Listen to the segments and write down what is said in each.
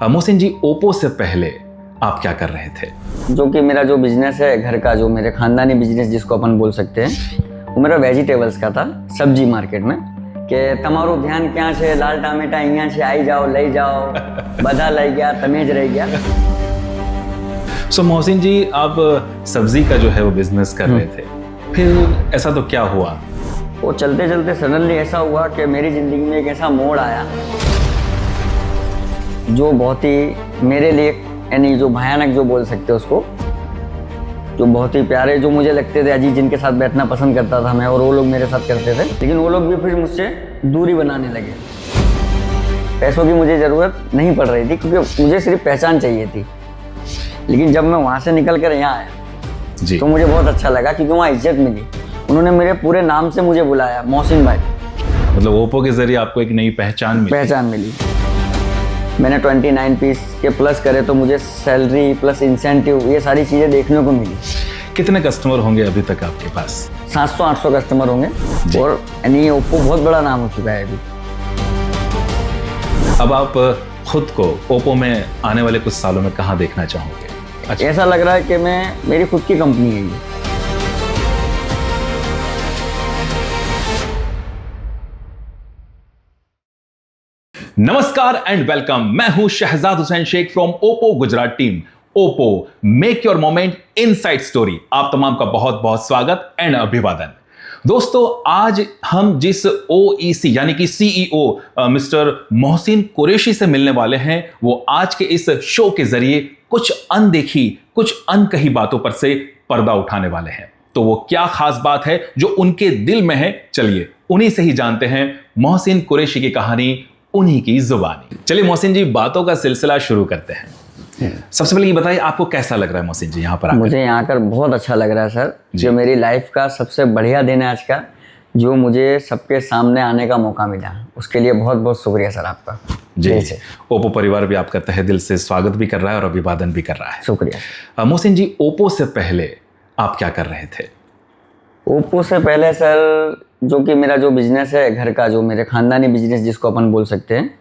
Mohsin ji, Oppo से पहले आप क्या कर रहे थे? जो कि मेरा जो बिजनेस है घर का, जो मेरे खानदानी बिजनेस जिसको अपन बोल सकते हैं, वो मेरा वेजिटेबल्स का था, सब्जी मार्केट में। कि तमारू ध्यान क्या छे, लाल टामेटा અહીંયા છે, आई जाओ लई जाओ, બધા લઈ ગયા, तमेज रह गया। सो मोहसिन जी, आप सब्जी का जो है वो बिजनेस कर रहे थे, फिर ऐसा तो क्या हुआ? वो चलते चलते सडनली ऐसा हुआ कि मेरी ज़िंदगी में एक ऐसा मोड़ आया जो बहुत ही मेरे लिए, यानी जो भयानक जो बोल सकते हैं उसको, जो बहुत ही प्यारे, जो मुझे लगते थे अजीज, जिनके साथ बैठना पसंद करता था मैं, और वो लोग मेरे साथ करते थे, लेकिन वो लोग भी फिर मुझसे दूरी बनाने लगे। पैसों की मुझे ज़रूरत नहीं पड़ रही थी क्योंकि मुझे सिर्फ पहचान चाहिए थी। लेकिन जब मैं वहाँ से निकल कर यहाँ आया जी। तो मुझे बहुत अच्छा लगा क्योंकि वहाँ इज्जत मिली। उन्होंने मेरे पूरे नाम से मुझे बुलाया, मोहसिन भाई। मतलब ओप्पो के जरिए आपको एक नई पहचान मिली। मैंने 29 पीस के प्लस करे तो मुझे सैलरी प्लस इंसेंटिव, ये सारी चीज़ें देखने को मिली। कितने कस्टमर होंगे अभी तक आपके पास? 700-800 कस्टमर होंगे, और यानी ओप्पो बहुत बड़ा नाम हो चुका है अभी। अब आप खुद को ओप्पो में आने वाले कुछ सालों में कहाँ देखना चाहोगे? अच्छा। ऐसा लग रहा है कि मेरी खुद की कंपनी है ये। नमस्कार एंड वेलकम। मैं हूं Shahzad Hussain Shaikh from Oppo Gujarat team. Oppo, make your moment inside story. आप तमाम का बहुत बहुत स्वागत एंड अभिवादन। दोस्तों, आज हम जिस ओईसी यानी कि सीईओ मिस्टर मोहसिन कुरैशी से मिलने वाले हैं, वो आज के इस शो के जरिए कुछ अनदेखी, कुछ अनकही बातों पर से पर्दा उठाने वाले हैं। तो वो क्या खास बात है जो उनके दिल में है, चलिए उन्हीं से ही जानते हैं मोहसिन कुरैशी की कहानी, उन्हीं की जुबानी। चलिए मोहसिन जी, बातों का सिलसिला शुरू करते हैं। सबसे पहले ये बताइए, आपको कैसा लग रहा है मोहसिन जी यहाँ पर आकर? मुझे यहाँ आकर बहुत अच्छा लग रहा है सर। जो मेरी लाइफ का सबसे बढ़िया दिन है आज का, जो मुझे सबके सामने आने का मौका मिला, उसके लिए बहुत बहुत शुक्रिया सर आपका। जी, ओप्पो परिवार भी आपका तहे दिल से स्वागत भी कर रहा है और अभिवादन भी कर रहा है। शुक्रिया। मोहसिन जी, ओप्पो से पहले आप क्या कर रहे थे? ओप्पो से पहले सर, जो कि मेरा जो बिजनेस है घर का, जो मेरे खानदानी बिजनेस जिसको अपन बोल सकते हैं,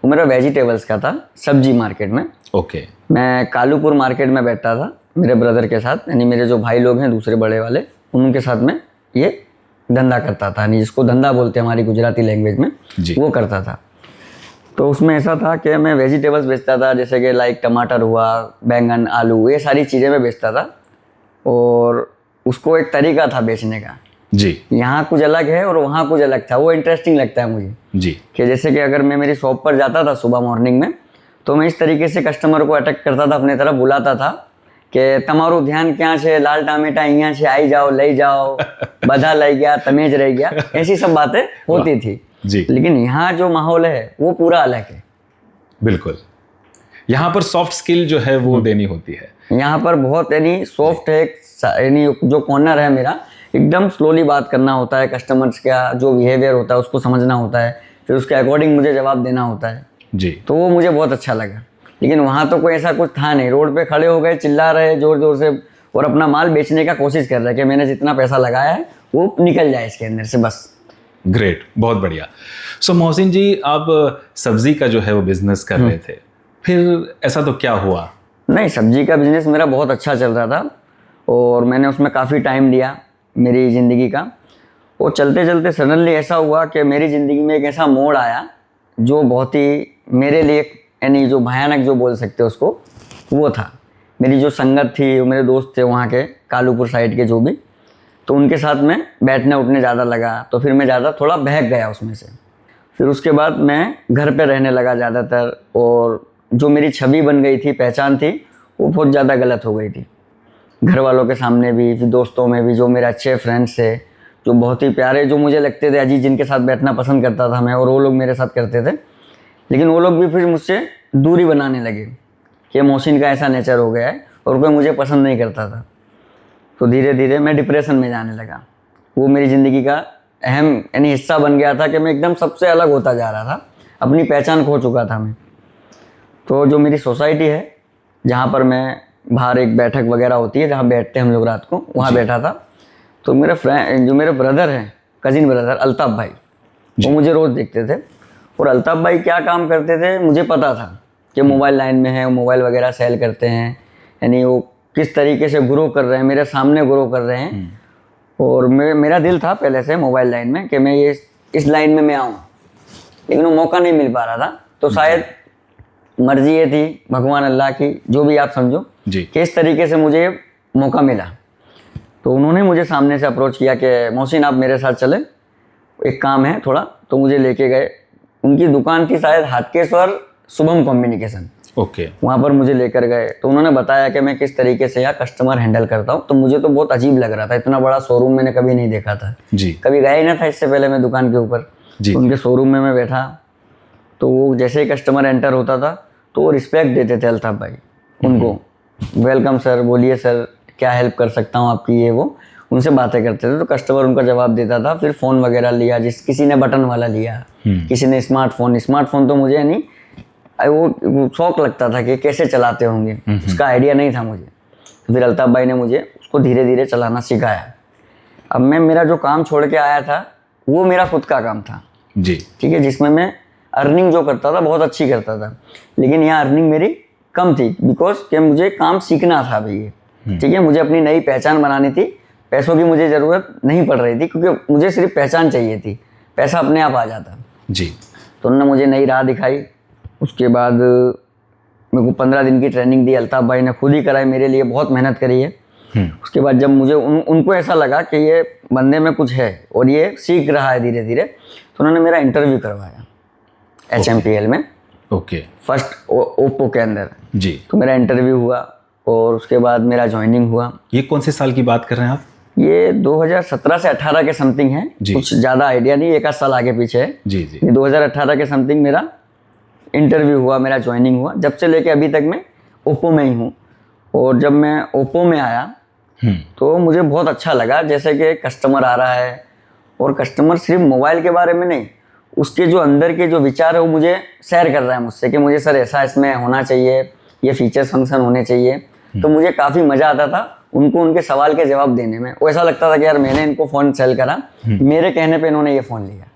वो मेरा वेजिटेबल्स का था, सब्जी मार्केट में। ओके। मैं कालूपुर मार्केट में बैठता था मेरे ब्रदर के साथ, यानी मेरे जो भाई लोग हैं दूसरे बड़े वाले, उनके साथ में ये धंधा करता था, यानी जिसको धंधा बोलते हैं हमारी गुजराती लैंग्वेज में, वो करता था। तो उसमें ऐसा था कि मैं वेजिटेबल्स बेचता था, जैसे कि लाइक टमाटर हुआ, बैंगन, आलू, ये सारी चीज़ें मैं बेचता था। और उसको एक तरीका था बेचने का जी। यहाँ कुछ अलग है और वहाँ कुछ अलग था। वो इंटरेस्टिंग लगता है मुझे जी, कि जैसे कि अगर मैं मेरी शॉप पर जाता था सुबह मॉर्निंग में, तो मैं इस तरीके से कस्टमर को अटैक करता था, अपने तरफ बुलाता था कि तमारू ध्यान क्या छे, लाल टामेटा અહીંયા છે, आई जाओ लई जाओ, બધા લઈ ગયા, तमेज रह गया, ऐसी सब बातें होती थी जी। लेकिन यहाँ जो माहौल है वो पूरा अलग है। बिल्कुल, यहाँ पर सॉफ्ट स्किल जो है वो देनी होती है। यहाँ पर बहुत, यानी सॉफ्ट है, यानी जो कॉर्नर है मेरा, एकदम स्लोली बात करना होता है। कस्टमर्स का जो बिहेवियर होता है उसको समझना होता है, फिर उसके अकॉर्डिंग मुझे जवाब देना होता है जी। तो वो मुझे बहुत अच्छा लगा। लेकिन वहाँ तो कोई ऐसा कुछ था नहीं, रोड पे खड़े हो गए, चिल्ला रहे जोर जोर से और अपना माल बेचने का कोशिश कर रहे कि मैंने जितना पैसा लगाया है वो निकल जाए इसके अंदर से, बस। ग्रेट, बहुत बढ़िया। सो मोहसिन जी, आप सब्जी का जो है वो बिजनेस कर रहे थे, फिर ऐसा तो क्या हुआ? नहीं, सब्जी का बिजनेस मेरा बहुत अच्छा चल रहा था और मैंने उसमें काफ़ी टाइम दिया मेरी ज़िंदगी का। और चलते चलते सडनली ऐसा हुआ कि मेरी ज़िंदगी में एक ऐसा मोड़ आया जो बहुत ही मेरे लिए, यानी जो भयानक जो बोल सकते हैं उसको, वो था। मेरी जो संगत थी, वो मेरे दोस्त थे वहाँ के कालूपुर साइड के जो भी, तो उनके साथ में बैठने उठने ज़्यादा लगा, तो फिर मैं ज़्यादा थोड़ा बहक गया उसमें से। फिर उसके बाद मैं घर पे रहने लगा ज़्यादातर, और जो मेरी छवि बन गई थी, पहचान थी, वो बहुत ज़्यादा गलत हो गई थी। घर वालों के सामने भी, फिर दोस्तों में भी, जो मेरे अच्छे फ्रेंड्स थे, जो बहुत ही प्यारे, जो मुझे लगते थे अजीज, जिनके साथ बैठना पसंद करता था मैं, और वो लोग मेरे साथ करते थे, लेकिन वो लोग भी फिर मुझसे दूरी बनाने लगे कि मोहसिन का ऐसा नेचर हो गया है और कोई मुझे पसंद नहीं करता था। तो धीरे धीरे मैं डिप्रेशन में जाने लगा। वो मेरी ज़िंदगी का अहम, यानी हिस्सा बन गया था कि मैं एकदम सबसे अलग होता जा रहा था, अपनी पहचान खो चुका था मैं। तो जो मेरी सोसाइटी है, जहाँ पर मैं, बाहर एक बैठक वगैरह होती है जहाँ बैठते हैं हम लोग रात को, वहाँ बैठा था। तो मेरे फ्रेंड, जो मेरे ब्रदर हैं, कजिन ब्रदर अल्ताफ भाई, वो मुझे रोज़ देखते थे। और अल्ताफ भाई क्या काम करते थे मुझे पता था कि मोबाइल लाइन में है, मोबाइल वगैरह सेल करते हैं, यानी वो किस तरीके से ग्रो कर रहे हैं, मेरे सामने ग्रो कर रहे हैं। और मेरा दिल था पहले से मोबाइल लाइन में कि मैं ये इस लाइन में मैं आऊँ, लेकिन वो मौका नहीं मिल पा रहा था। तो शायद मर्जी ये थी भगवान अल्लाह की, जो भी आप समझो, जी। कि इस तरीके से मुझे मौका मिला। तो उन्होंने मुझे सामने से अप्रोच किया कि मोहसिन आप मेरे साथ चले, एक काम है थोड़ा। तो मुझे लेके गए, उनकी दुकान थी शायद हाटकेश्वर शुभम कम्युनिकेशन, ओके। वहाँ पर मुझे लेकर गए। तो उन्होंने बताया कि मैं किस तरीके से यहाँ कस्टमर हैंडल करता हूँ। तो मुझे तो बहुत अजीब लग रहा था, इतना बड़ा शोरूम मैंने कभी नहीं देखा था जी। कभी गया ही ना था इससे पहले मैं दुकान के ऊपर। जी। उनके शोरूम में मैं बैठा, तो वो जैसे ही कस्टमर एंटर होता था तो वो रिस्पेक्ट देते थे अल्ताफ भाई उनको, वेलकम सर, बोलिए सर क्या हेल्प कर सकता हूँ आपकी, ये वो उनसे बातें करते थे। तो कस्टमर उनका जवाब देता था। फिर फ़ोन वगैरह लिया, किसी ने बटन वाला लिया, किसी ने स्मार्टफोन तो मुझे नहीं वो शौक लगता था कि कैसे चलाते होंगे, उसका आइडिया नहीं था मुझे। फिर अल्ताफ भाई ने मुझे उसको धीरे धीरे चलाना सिखाया। अब मेरा जो काम छोड़ के आया था वो मेरा खुद का काम था जी, ठीक है, जिसमें मैं अर्निंग जो करता था बहुत अच्छी करता था, लेकिन यहाँ अर्निंग मेरी कम थी बिकॉज कि मुझे काम सीखना था भैया, ठीक है। मुझे अपनी नई पहचान बनानी थी, पैसों की मुझे ज़रूरत नहीं पड़ रही थी क्योंकि मुझे सिर्फ पहचान चाहिए थी, पैसा अपने आप आ जाता जी। तो उन्होंने मुझे नई राह दिखाई। उसके बाद मेरे को 15 दिन की ट्रेनिंग दी, अल्ताफ भाई ने खुद ही कराई, मेरे लिए बहुत मेहनत करी है। उसके बाद जब मुझे उनको ऐसा लगा कि ये बंदे में कुछ है और ये सीख रहा है धीरे धीरे, तो उन्होंने मेरा इंटरव्यू करवाया HMPL में, ओके। फर्स्ट ओप्पो के अंदर जी। तो मेरा इंटरव्यू हुआ और उसके बाद मेरा ज्वाइनिंग हुआ। ये कौन से साल की बात कर रहे हैं आप? ये 2017 से 18 के समथिंग है, कुछ ज़्यादा आइडिया नहीं, एक आध साल आगे पीछे है। जी जी। ये 2018 के समथिंग मेरा इंटरव्यू हुआ, मेरा ज्वाइनिंग हुआ। जब से लेके अभी तक मैं ओप्पो में ही हूँ। और जब मैं ओप्पो में आया तो मुझे बहुत अच्छा लगा, जैसे कि कस्टमर आ रहा है और कस्टमर सिर्फ मोबाइल के बारे में नहीं, उसके जो अंदर के जो विचार है वो मुझे शेयर कर रहा है मुझसे कि मुझे सर ऐसा इसमें होना चाहिए, ये फीचर्स फंक्शन होने चाहिए। तो मुझे काफ़ी मज़ा आता था उनको उनके सवाल के जवाब देने में। वो ऐसा लगता था कि यार मैंने इनको फ़ोन सेल करा, मेरे कहने पे इन्होंने ये फ़ोन लिया,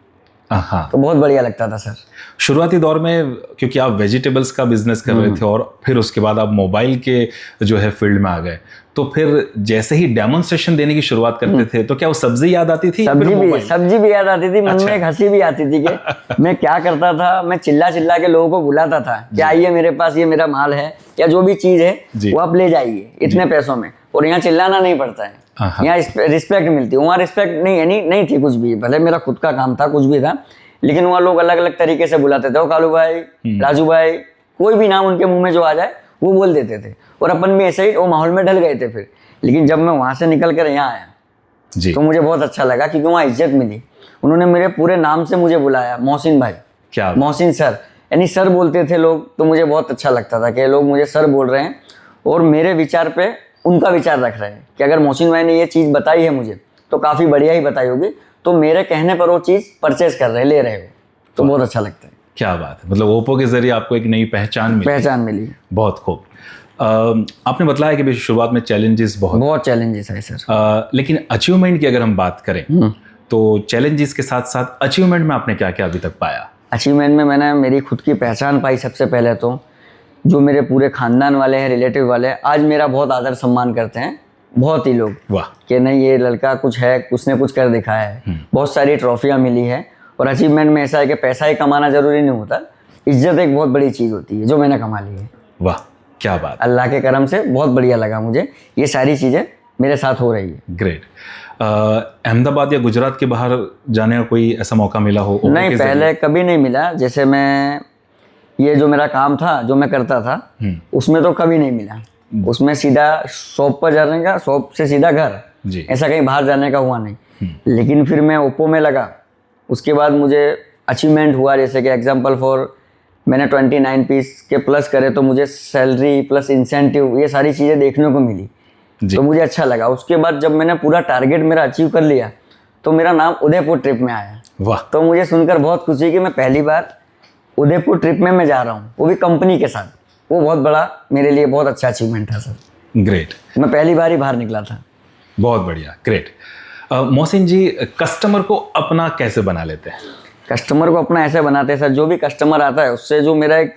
हाँ। तो बहुत बढ़िया लगता था सर। शुरुआती दौर में क्योंकि आप वेजिटेबल्स का बिजनेस कर रहे थे और फिर उसके बाद आप मोबाइल के जो है फील्ड में आ गए, तो फिर जैसे ही डेमोन्स्ट्रेशन देने की शुरुआत करते थे तो क्या वो सब्जी याद आती थी? सब्जी भी याद आती थी, मन में एक हंसी भी आती थी कि मैं क्या करता था, मैं चिल्ला चिल्ला के लोगों को बुलाता था कि आइए मेरे पास, ये मेरा माल है या जो भी चीज़ है वो आप ले जाइए इतने पैसों में। और यहाँ चिल्लाना नहीं पड़ता है, यहाँ रिस्पेक्ट मिलती है। वहाँ रिस्पेक्ट नहीं थी कुछ भी, भले मेरा खुद का काम था कुछ भी था, लेकिन वहाँ लोग अलग अलग तरीके से बुलाते थे। वो कालू भाई, राजू भाई, कोई भी नाम उनके मुंह में जो आ जाए वो बोल देते थे। और अपन भी ऐसे ही वो माहौल में ढल गए थे फिर। लेकिन जब मैं वहाँ से निकल कर यहाँ आया जी, तो मुझे बहुत अच्छा लगा क्योंकि वहाँ इज्जत मिली। उन्होंने मेरे पूरे नाम से मुझे बुलाया, मोहसिन भाई, क्या मोहसिन सर, यानी सर बोलते थे लोग, तो मुझे बहुत अच्छा लगता था कि लोग मुझे सर बोल रहे हैं और मेरे विचार पे उनका विचार रख रहे हैं कि अगर मोहसिन भाई ने ये चीज़ बताई है मुझे तो काफ़ी बढ़िया ही बताई होगी, तो मेरे कहने पर वो चीज़ परचेज कर रहे, ले रहे हो, तो बहुत अच्छा लगता है। क्या बात है, मतलब ओप्पो के जरिए आपको एक नई पहचान मिली। बहुत खूब। आपने बताया कि शुरुआत में चैलेंजेस बहुत चैलेंजेस है सर, लेकिन अचीवमेंट की अगर हम बात करें तो चैलेंजेस के साथ साथ अचीवमेंट में आपने क्या क्या अभी तक पाया? अचीवमेंट में मैंने मेरी खुद की पहचान पाई। सबसे पहले तो जो मेरे पूरे खानदान वाले हैं, रिलेटिव वाले, आज मेरा बहुत आदर सम्मान करते हैं, बहुत ही लोग। वाह, कि नहीं ये लड़का कुछ है, कुछ ने कुछ कर दिखाया है। बहुत सारी ट्रॉफियाँ मिली है। और अचीवमेंट में ऐसा है कि पैसा ही कमाना जरूरी नहीं होता, इज्जत एक बहुत बड़ी चीज़ होती है जो मैंने कमा ली है। वाह, क्या बात, अल्लाह के करम से बहुत बढ़िया लगा मुझे, ये सारी चीज़ें मेरे साथ हो रही है। ग्रेट। अहमदाबाद या गुजरात के बाहर जाने का कोई ऐसा मौका मिला हो? नहीं, पहले कभी नहीं मिला। जैसे मैं ये जो मेरा काम था, जो मैं करता था, उसमें तो कभी नहीं मिला। उसमें सीधा शॉप पर जाने का, शॉप से सीधा घर, ऐसा कहीं बाहर जाने का हुआ नहीं। लेकिन फिर मैं ओप्पो में लगा, उसके बाद मुझे अचीवमेंट हुआ। जैसे कि एग्जांपल फॉर मैंने 29 पीस के प्लस करे तो मुझे सैलरी प्लस इंसेंटिव, ये सारी चीज़ें देखने को मिली, तो मुझे अच्छा लगा। उसके बाद जब मैंने पूरा टारगेट मेरा अचीव कर लिया तो मेरा नाम उदयपुर ट्रिप में आया। वाह, तो मुझे सुनकर बहुत खुशी कि मैं पहली बार उदयपुर ट्रिप में मैं जा रहा हूँ, वो भी कंपनी के साथ। वो बहुत बड़ा मेरे लिए बहुत अच्छा अचीवमेंट था सर। ग्रेट। मैं पहली बार ही बाहर निकला था। बहुत बढ़िया, ग्रेट। मोहसिन जी, कस्टमर को अपना कैसे बना लेते हैं? कस्टमर को अपना ऐसे बनाते हैं सर, जो भी कस्टमर आता है उससे जो मेरा एक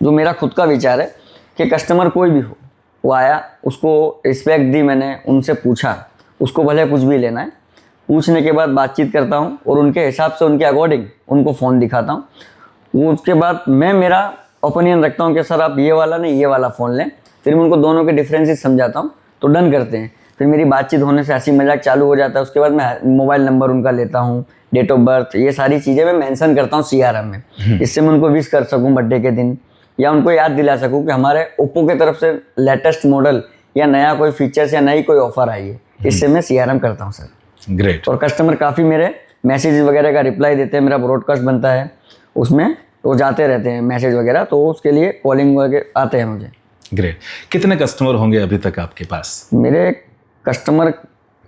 जो मेरा खुद का विचार है कि कस्टमर कोई भी हो, वो आया, उसको रिस्पेक्ट दी मैंने, उनसे पूछा, उसको भले कुछ भी लेना है, पूछने के बाद बातचीत करता हूँ और उनके हिसाब से, उनके अकॉर्डिंग उनको फ़ोन दिखाता हूँ। वो उसके बाद मैं मेरा ओपिनियन रखता हूँ कि सर आप ये वाला नहीं ये वाला फ़ोन लें। फिर मैं उनको दोनों के डिफरेंसेस समझाता हूँ, तो डन करते हैं। फिर मेरी बातचीत होने से हंसी मजाक चालू हो जाता है। उसके बाद मैं मोबाइल नंबर उनका लेता हूँ, डेट ऑफ बर्थ, ये सारी चीज़ें मैं मेंशन करता हूँ CRM में, इससे मैं उनको विश कर सकूँ बर्थडे के दिन, या उनको याद दिला सकूँ कि हमारे ओप्पो की तरफ से लेटेस्ट मॉडल या नया कोई फीचर्स या नई कोई ऑफर आई है। इससे मैं CRM करता हूँ सर। ग्रेट। और कस्टमर काफ़ी मेरे मैसेज वगैरह का रिप्लाई देते हैं, मेरा ब्रॉडकास्ट बनता है उसमें, वो जाते रहते हैं मैसेज वगैरह, तो उसके लिए कॉलिंग वगैरह आते हैं मुझे। ग्रेट। कितने कस्टमर होंगे अभी तक आपके पास? मेरे कस्टमर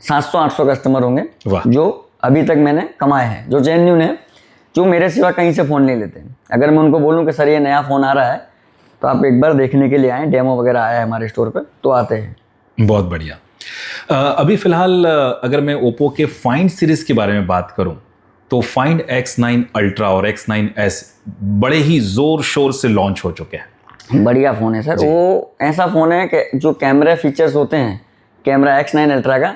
700-800 कस्टमर होंगे वाह। जो अभी तक मैंने कमाए हैं, जो जेन्युइन है, जो मेरे सिवा कहीं से फ़ोन नहीं लेते हैं। अगर मैं उनको बोलूं कि सर ये नया फ़ोन आ रहा है तो आप एक बार देखने के लिए आएँ, डेमो वगैरह आया है हमारे स्टोर पे, तो आते हैं। बहुत बढ़िया। अभी फिलहाल अगर मैं ओप्पो के फाइंड सीरीज के बारे में बात करूं तो फाइंड X9 अल्ट्रा और X9s बड़े ही जोर शोर से लॉन्च हो चुके हैं। बढ़िया फ़ोन है सर। वो ऐसा फ़ोन है कि जो कैमरा फीचर्स होते हैं कैमरा X9 अल्ट्रा का,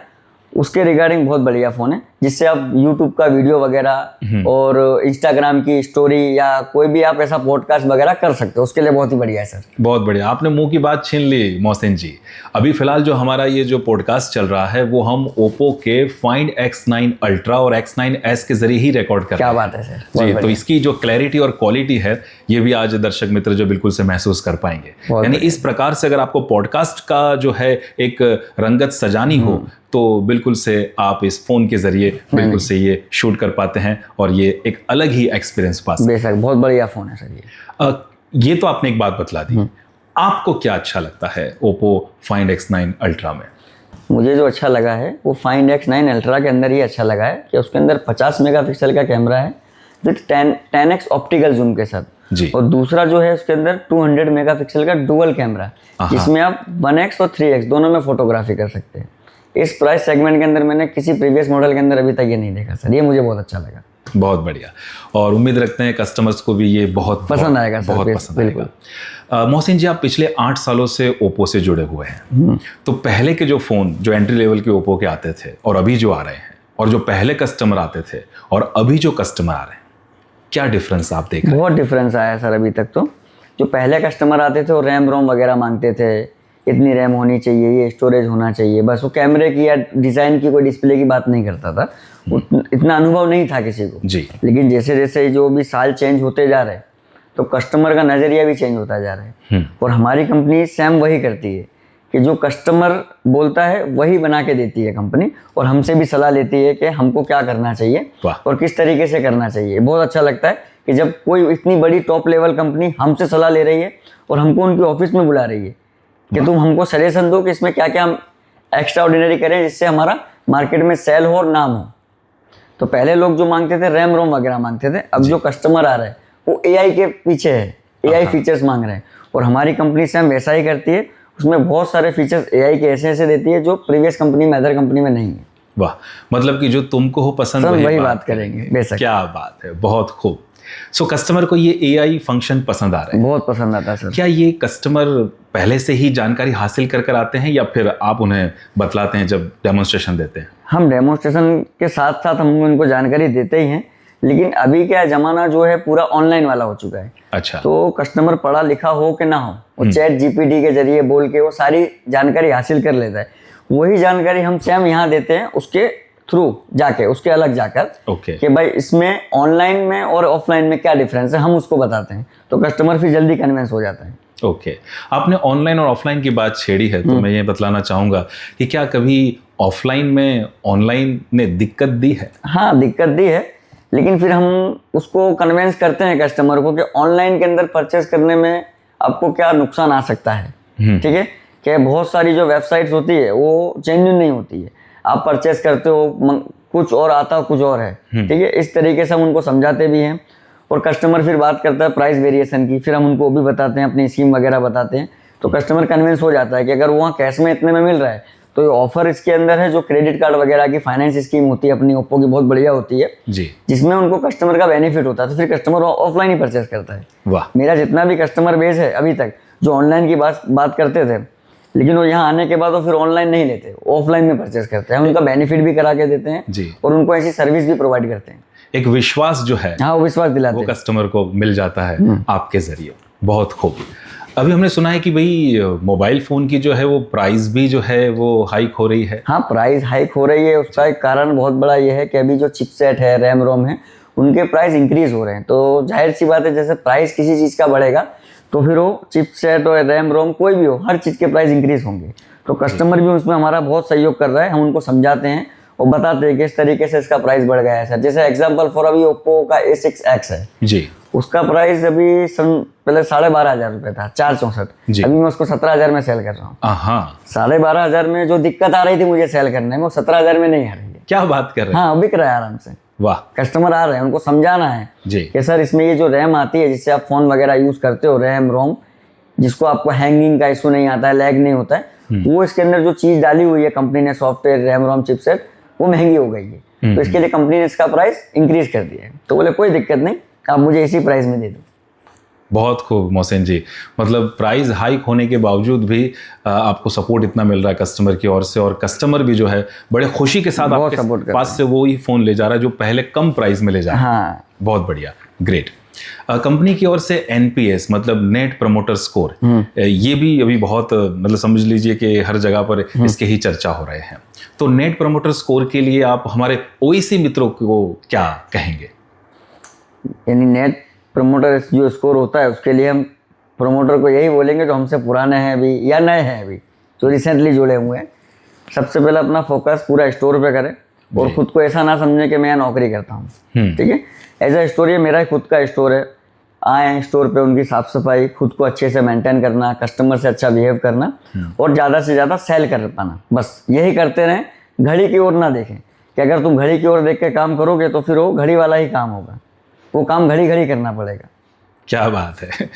उसके रिगार्डिंग बहुत बढ़िया फ़ोन है, जिससे आप यूट्यूब का वीडियो वगैरह और इंस्टाग्राम की स्टोरी या कोई भी आप ऐसा पॉडकास्ट वगैरह कर सकते हो, उसके लिए बहुत ही बढ़िया है सर। बहुत बढ़िया, आपने मुंह की बात छीन ली मोहसिन जी। अभी फिलहाल जो हमारा ये जो पॉडकास्ट चल रहा है वो हम ओप्पो के फाइंड X9 अल्ट्रा और X9s के जरिए ही रिकॉर्ड कर रहे क्या हैं। बात है सर। जी, तो इसकी जो क्लैरिटी और क्वालिटी है ये भी आज दर्शक मित्र जो बिल्कुल से महसूस कर पाएंगे। यानी इस प्रकार से अगर आपको पॉडकास्ट का जो है एक रंगत सजानी हो तो बिल्कुल से आप इस फोन के जरिए बिल्कुल से ये शूट कर पाते हैं और ये एक अलग ही एक्सपीरियंस पा सकते हैं। बेशक बहुत बढ़िया फ़ोन है सर ये। ये तो आपने एक बात बतला दी, आपको क्या अच्छा लगता है ओप्पो फाइंड X9 अल्ट्रा में? मुझे जो अच्छा लगा है वो फाइंड X9 अल्ट्रा के अंदर ये अच्छा लगा है कि उसके अंदर 50 मेगापिक्सल का कैमरा है विथ 10x ऑप्टिकल जूम के साथ जी। और दूसरा जो है उसके अंदर 200 मेगापिक्सल का डुअल कैमरा, जिसमें आप 1x और 3x दोनों में फोटोग्राफी कर सकते हैं। इस प्राइस सेगमेंट के अंदर मैंने किसी प्रीवियस मॉडल के अंदर अभी तक ये नहीं देखा सर, ये मुझे बहुत अच्छा लगा। बहुत बढ़िया, और उम्मीद रखते हैं कस्टमर्स को भी ये बहुत पसंद आएगा सर, बहुत पसंद आएगा। मोहसिन जी, आप पिछले 8 सालों से ओप्पो से जुड़े हुए हैं, तो पहले के जो फ़ोन जो एंट्री लेवल के ओप्पो के आते थे और अभी जो आ रहे हैं, और जो पहले कस्टमर आते थे और अभी जो कस्टमर आ रहे हैं, क्या डिफरेंस आप देख रहे हैं? बहुत डिफरेंस आया सर अभी तक। तो जो पहले कस्टमर आते थे वो रैम रोम वगैरह मांगते थे, इतनी रैम होनी चाहिए, ये स्टोरेज होना चाहिए, बस वो कैमरे की या डिज़ाइन की कोई डिस्प्ले की बात नहीं करता था, इतना अनुभव नहीं था किसी को जी। लेकिन जैसे जैसे जो भी साल चेंज होते जा रहे हैं तो कस्टमर का नज़रिया भी चेंज होता जा रहा है। और हमारी कंपनी सेम वही करती है कि जो कस्टमर बोलता है वही बना के देती है कंपनी, और हमसे भी सलाह लेती है कि हमको क्या करना चाहिए और किस तरीके से करना चाहिए। बहुत अच्छा लगता है कि जब कोई इतनी बड़ी टॉप लेवल कंपनी हमसे सलाह ले रही है और हमको उनकी ऑफिस में बुला रही है कि तुम हमको सजेशन दो कि इसमें क्या क्या हम एक्स्ट्रा ऑर्डिनरी करें जिससे हमारा मार्केट में सेल हो और नाम हो। तो पहले लोग जो मांगते थे रैम रोम वगैरह मांगते थे, अब जो कस्टमर आ रहे हैं वो AI के पीछे है, AI फीचर्स मांग रहे हैं, और हमारी कंपनी सेम वैसा ही करती है। उसमें बहुत सारे फीचर्स AI के ऐसे ऐसे देती है जो प्रीवियस कंपनी में, अदर कंपनी में नहीं है। वाह, मतलब कि जो तुमको हो पसंद वही बात करेंगे। बेशक, क्या बात है, बहुत खूब। सो कस्टमर को ये AI फंक्शन पसंद आ रहा है? बहुत पसंद आता है सर। क्या ये कस्टमर पहले से ही जानकारी हासिल कर कर आते हैं या फिर आप उन्हें बतलाते हैं जब डेमोन्स्ट्रेशन देते हैं? हम डेमोन्स्ट्रेशन के साथ साथ हम उनको जानकारी देते ही हैं, लेकिन अभी क्या ज़माना जो है पूरा ऑनलाइन वाला हो चुका है। अच्छा। तो कस्टमर पढ़ा लिखा हो कि ना हो, वो चैट GPT के जरिए बोल के वो सारी जानकारी हासिल कर लेता है। वही जानकारी हम सेम यहाँ देते हैं उसके थ्रू जाके, उसके अलग जाकर कि भाई इसमें ऑनलाइन में और ऑफलाइन में क्या डिफरेंस है, हम उसको बताते हैं, तो कस्टमर फिर जल्दी कन्विंस हो जाता है। ओके। आपने ऑनलाइन और ऑफलाइन की बात छेड़ी है तो मैं ये बतलाना चाहूँगा कि क्या कभी ऑफलाइन में ऑनलाइन ने दिक्कत दी है? हाँ, दिक्कत दी है, लेकिन फिर हम उसको कन्विंस करते हैं कस्टमर को कि ऑनलाइन के अंदर परचेस करने में आपको क्या नुकसान आ सकता है। ठीक है, कि बहुत सारी जो वेबसाइट्स होती है वो जेन्युइन नहीं होती है, आप परचेस करते हो कुछ और आता कुछ और है। ठीक है, इस तरीके से हम उनको समझाते भी हैं, और कस्टमर फिर बात करता है प्राइस वेरिएशन की, फिर हम उनको भी बताते हैं, अपनी स्कीम वगैरह बताते हैं, तो कस्टमर कन्विंस हो जाता है कि अगर वहाँ कैश में इतने में मिल रहा है तो ये ऑफर इसके अंदर है, जो क्रेडिट कार्ड वगैरह की फाइनेंस स्कीम होती है अपनी ओप्पो की, बहुत बढ़िया होती है, जी। जिसमें उनको कस्टमर का बेनिफिट होता है, तो फिर कस्टमर ऑफलाइन ही परचेस करता है। वाह। मेरा जितना भी कस्टमर बेस है अभी तक, जो ऑनलाइन की बात करते थे, लेकिन वो यहाँ आने के बाद वो फिर ऑनलाइन नहीं लेते, ऑफलाइन में परचेस करते हैं, उनका बेनिफिट भी करा के देते हैं जी। और उनको ऐसी सर्विस भी प्रोवाइड करते हैं। एक विश्वास जो है हाँ, वो विश्वास वो दिलाते हैं। कस्टमर को मिल जाता है आपके जरिए। बहुत खूब। अभी हमने सुना है कि भाई मोबाइल फोन की जो है वो प्राइस भी जो है वो हाइक हो रही है। हाँ, प्राइस हाइक हो रही है। उसका एक कारण बहुत बड़ा ये है कि अभी जो चिपसेट है, रैम रोम है, उनके प्राइस इंक्रीज हो रहे हैं। तो जाहिर सी बात है, जैसे प्राइस किसी चीज़ का बढ़ेगा तो फिर वो चिपसेट और रैम रोम कोई भी हो, हर चीज़ के प्राइस इंक्रीज होंगे। तो कस्टमर भी उसमें हमारा बहुत सहयोग कर रहा है। हम उनको समझाते हैं और बताते हैं कि इस तरीके से इसका प्राइस बढ़ गया है सर। जैसे एग्जाम्पल फॉर अभी ओप्पो का A6X है जी। उसका प्राइस अभी पहले 12,500 रुपये था, 464। जी। अभी मैं उसको 17,000 में सेल कर रहा हूँ। हाँ, 12,500 में जो दिक्कत आ रही थी मुझे सेल करने में, वो 17,000 में नहीं आ रही है। क्या बात कर रहे हैं। हाँ, बिक रहा है आराम से। वाह। कस्टमर आ रहे हैं, उनको समझाना है जी। कि सर इसमें ये जो रैम आती है जिससे आप फोन वगैरह यूज करते हो, रैम रोम, जिसको आपको हैंगिंग का इशू नहीं आता है, लैग नहीं होता है, वो इसके अंदर जो चीज डाली हुई है कंपनी ने, सॉफ्टवेयर, रैम रोम, चिपसेट, वो महंगी हो गई है। तो इसके लिए कंपनी ने इसका प्राइस इंक्रीज कर दिया है। तो बोले कोई दिक्कत नहीं, आप मुझे इसी प्राइस में दे दो। बहुत खूब मोहसिन जी। मतलब प्राइस हाइक होने के बावजूद भी आपको सपोर्ट इतना मिल रहा है कस्टमर की ओर से, और कस्टमर भी जो है बड़े खुशी के साथ बहुत support आपके करते पास से वो ही फोन ले जा रहा है जो पहले कम प्राइस में ले जा रहा है। हाँ, बहुत बढ़िया, ग्रेट। कंपनी की ओर से NPS मतलब नेट प्रमोटर स्कोर, ये भी अभी बहुत मतलब समझ लीजिए कि हर जगह पर इसके ही चर्चा हो रहे हैं। तो नेट प्रमोटर स्कोर के लिए आप हमारे OEC मित्रों को क्या कहेंगे? यानी नेट प्रमोटर जो स्कोर होता है उसके लिए हम प्रमोटर को यही बोलेंगे जो हमसे पुराने हैं अभी या नए हैं अभी, जो रिसेंटली जुड़े हुए हैं। सबसे पहले अपना फोकस पूरा स्टोर पे करें और खुद को ऐसा ना समझे कि मैं यहाँ नौकरी करता हूँ। ठीक है, एज अ स्टोर ये मेरा ही खुद का स्टोर है। आए स्टोर पे, उनकी साफ सफाई, खुद को अच्छे से मेंटेन करना, कस्टमर से अच्छा बिहेव करना और ज़्यादा से ज़्यादा सेल कर पाना, बस यही करते रहें। घड़ी की ओर ना देखें कि अगर तुम घड़ी की ओर देख के काम करोगे तो फिर वो घड़ी वाला ही काम होगा, वो काम घड़ी घड़ी करना पड़ेगा। क्या बात है।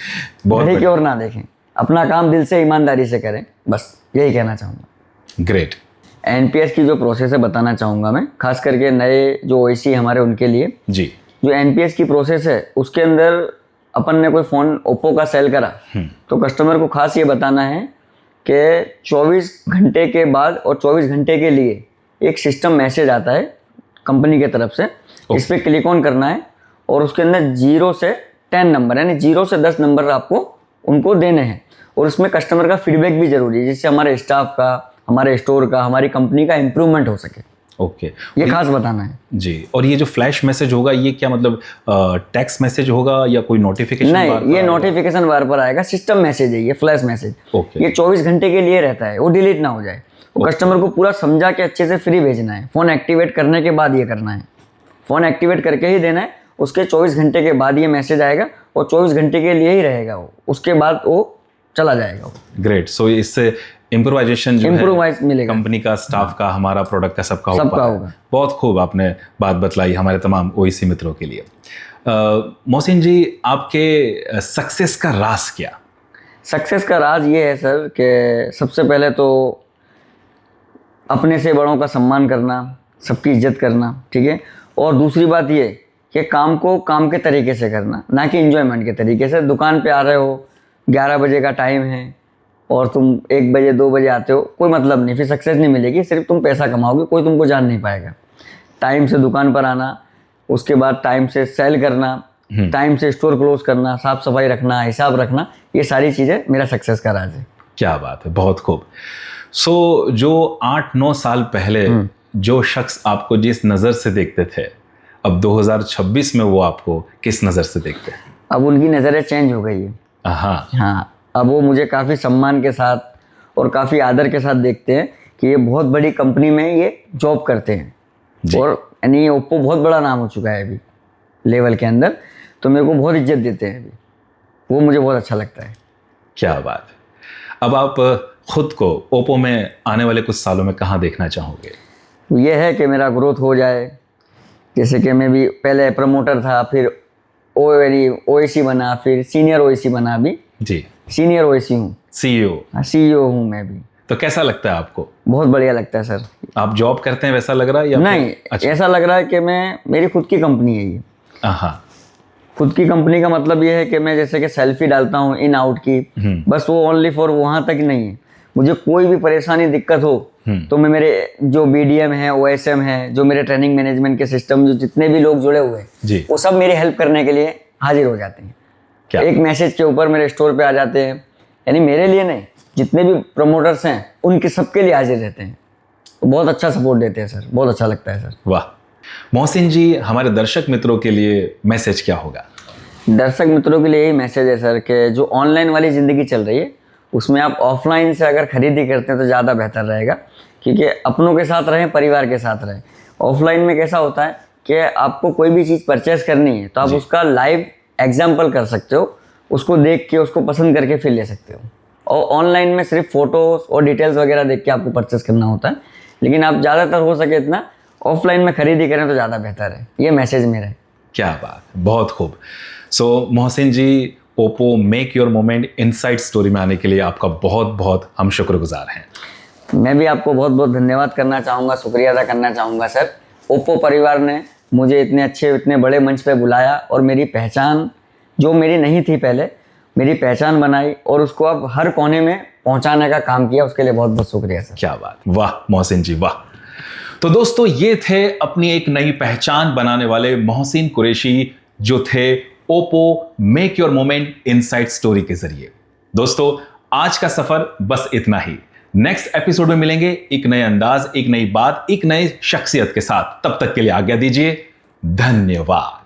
बहुत घड़ी की ओर ना देखें, अपना काम दिल से ईमानदारी से करें, बस यही कहना चाहूँगा। ग्रेट। NPS की जो प्रोसेस है बताना चाहूँगा मैं, खास करके नए जो OEC हमारे उनके लिए। जी। जो NPS की प्रोसेस है उसके अंदर अपन ने कोई फ़ोन ओप्पो का सेल करा तो कस्टमर को खास ये बताना है कि 24 घंटे के बाद और 24 घंटे के लिए एक सिस्टम मैसेज आता है कंपनी की तरफ से। इस पर क्लिक ऑन करना है और उसके अंदर 0 से 10 नंबर, यानी 0 से 10 नंबर आपको उनको देने हैं। और उसमें कस्टमर का फीडबैक भी जरूरी है, जिससे हमारे स्टाफ का, हमारे स्टोर का, हमारी कंपनी का इम्प्रूवमेंट हो सके। ओके। ये खास बताना है जी। और ये जो फ्लैश मैसेज होगा ये क्या मतलब टेक्स्ट मैसेज होगा या कोई नोटिफिकेशन? नहीं, ये नोटिफिकेशन बार पर आएगा, सिस्टम मैसेज है ये, फ्लैश मैसेज। ओके। ये 24 घंटे के लिए रहता है, वो डिलीट ना हो जाए। वो कस्टमर को पूरा समझा के अच्छे से फ्री भेजना है। फ़ोन एक्टिवेट करने के बाद ये करना है, फ़ोन एक्टिवेट करके ही देना है। उसके 24 घंटे के बाद ये मैसेज आएगा और 24 घंटे के लिए ही रहेगा वो, उसके बाद वो चला जाएगा वो। ग्रेट। सो इससे इम्प्रोवाइजेशन जो इम्प्रोवाइज मिलेगा, कंपनी का, स्टाफ का, हमारा प्रोडक्ट का, सबका सबका होगा। बहुत खूब आपने बात बतलाई हमारे तमाम OEC मित्रों के लिए। मोहसिन जी, आपके सक्सेस का राज क्या? सक्सेस का राज ये है सर कि सबसे पहले तो अपने से बड़ों का सम्मान करना, सबकी इज्जत करना, ठीक है। और दूसरी बात ये कि काम को काम के तरीके से करना, ना कि इंजॉयमेंट के तरीके से। दुकान पे आ रहे हो, 11 बजे का टाइम है और तुम 1 बजे 2 बजे आते हो, कोई मतलब नहीं, फिर सक्सेस नहीं मिलेगी। सिर्फ तुम पैसा कमाओगे, कोई तुमको जान नहीं पाएगा। टाइम से दुकान पर आना, उसके बाद टाइम से सेल करना, टाइम से स्टोर क्लोज करना, साफ सफाई रखना, हिसाब रखना, ये सारी चीज़ें मेरा सक्सेस का राज है। क्या बात है, बहुत खूब। सो जो 8-9 साल पहले जो शख्स आपको जिस नज़र से देखते थे, अब 2026 में वो आपको किस नज़र से देखते हैं? अब उनकी नज़रें चेंज हो गई है। हाँ, अब वो मुझे काफ़ी सम्मान के साथ और काफ़ी आदर के साथ देखते हैं कि ये बहुत बड़ी कंपनी में ये जॉब करते हैं। और यानी ओप्पो बहुत बड़ा नाम हो चुका है अभी लेवल के अंदर, तो मेरे को बहुत इज्जत देते हैं अभी, वो मुझे बहुत अच्छा लगता है। क्या बात है। अब आप खुद को ओप्पो में आने वाले कुछ सालों में कहाँ देखना चाहोगे? ये है कि मेरा ग्रोथ हो जाए, जैसे कि मैं भी पहले प्रमोटर था, फिर OEC बना, फिर सीनियर OEC बना, अभी जी, सीनियर OEC हूँ, CEO। CEO हूँ मैं भी। तो कैसा लगता है आपको? बहुत बढ़िया लगता है सर। आप जॉब करते हैं वैसा लग रहा है या नहीं, अच्छा। ऐसा लग रहा है कि मेरी खुद की कंपनी है ये। हाँ। खुद की कंपनी का मतलब ये है कि मैं जैसे कि सेल्फी डालता हूँ इन आउट की, बस वो ओनली फॉर वहाँ तक नहीं है। मुझे कोई भी परेशानी दिक्कत हो तो मैं मेरे जो BDM है, OSM है, जो मेरे ट्रेनिंग मैनेजमेंट के सिस्टम, जो जितने भी लोग जुड़े हुए जी। हैं, वो सब मेरी हेल्प करने के लिए हाजिर हो जाते हैं। क्या? एक मैसेज के ऊपर मेरे स्टोर पे आ जाते हैं। यानी मेरे लिए नहीं, जितने भी प्रमोटर्स हैं उनके सबके लिए हाजिर रहते हैं। तो बहुत अच्छा सपोर्ट देते हैं सर, बहुत अच्छा लगता है सर। वाह। मोहसिन जी, हमारे दर्शक मित्रों के लिए मैसेज क्या होगा? दर्शक मित्रों के लिए यही मैसेज है सर कि जो ऑनलाइन वाली ज़िंदगी चल रही है उसमें आप ऑफलाइन से अगर खरीदी करते हैं तो ज़्यादा बेहतर रहेगा, क्योंकि अपनों के साथ रहें, परिवार के साथ रहें। ऑफलाइन में कैसा होता है कि आपको कोई भी चीज़ परचेस करनी है तो आप उसका लाइव एग्जाम्पल कर सकते हो, उसको देख के उसको पसंद करके फिर ले सकते हो। और ऑनलाइन में सिर्फ फ़ोटोज़ और डिटेल्स वगैरह देख के आपको परचेस करना होता है, लेकिन आप ज़्यादातर हो सके इतना ऑफलाइन में खरीदी करें तो ज़्यादा बेहतर है। ये मैसेज मेरा है। क्या बात, बहुत खूब। So Mohsin ji, Oppo make your moment inside story में आने के लिए आपका बहुत बहुत हम शुक्रगुजार हैं। मैं भी आपको बहुत बहुत धन्यवाद करना चाहूँगा, शुक्रिया अदा करना चाहूँगा सर। ओप्पो परिवार ने मुझे इतने अच्छे, इतने बड़े मंच पे बुलाया और मेरी पहचान, जो मेरी नहीं थी पहले, मेरी पहचान बनाई और उसको अब हर कोने में पहुँचाने का काम किया। उसके लिए बहुत बहुत शुक्रिया सर। क्या बात, वाह मोहसिन जी, वाह। तो दोस्तों, ये थे अपनी एक नई पहचान बनाने वाले मोहसिन कुरैशी, जो थे Oppo make your moment inside story के जरिए। दोस्तों, आज का सफर बस इतना ही। नेक्स्ट एपिसोड में मिलेंगे एक नए अंदाज, एक नई बात, एक नई शख्सियत के साथ। तब तक के लिए आज्ञा दीजिए। धन्यवाद।